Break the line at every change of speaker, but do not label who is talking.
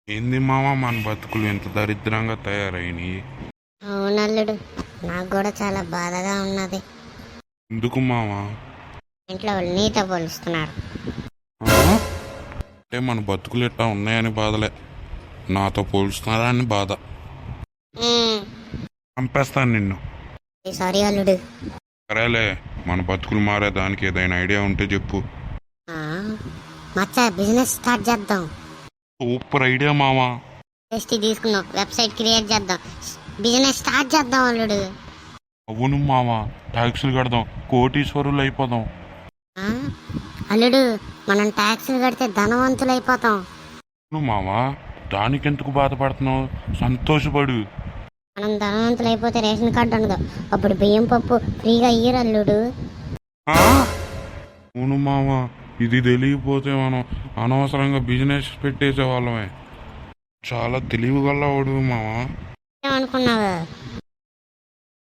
ఏంది మామ మన బతుకులు ఎంత దరిద్రంగా తయారైనవి.
అవునల్లుడు, నాకు కూడా చాలా బాధగా ఉన్నది.
ఎందుకు మామ?
ఇంట్లో వాళ్ళు నీతో పోలుస్తున్నారు.
ఆ? అంటే మన బతుకులు ఎట్టా ఉన్నాయని బాధలే, నాతో పోల్చుతున్నారా అని బాధ. చంపేస్తాను నిన్ను.
సారీ అల్లుడు.
సరేలే, మన బతుకులు మారేదానికి ఏదైనా ఐడియా ఉంటే చెప్పు.
ఆ, మచ్చా బిజినెస్ స్టార్ట్ చేద్దాం.
సూపర్ ఐడియా మామ.
టెస్ట్ తీసుకున్నాం, వెబ్సైట్ క్రియేట్ చేద్దాం, బిజినెస్ స్టార్ట్ చేద్దాం అల్లుడు.
అవును మామ, ట్యాక్సులు కడదాం, కోటీశ్వరులు అయిపోదాం.
ఆ, అల్లుడు, మనం ట్యాక్సులు కడితే ధనవంతులు అయిపోతాం.
అవును మామ, దానికెందుకు బాధపడుతున్నావు? సంతోషపడు.
మనం ధనవంతులు అయిపోతే రేషన్ కార్డు ఉండదు, అప్పుడు బియ్యం పప్పు ఫ్రీగా ఇయ్యరు అల్లుడు.
ఆ? అవును మామ, ఇది తెలియకపోతే మనం అనవసరంగా బిజినెస్ పెట్టేసే వాళ్ళమే. చాలా తెలివిగలవాడు మామ.
ఏమనుకున్నావు?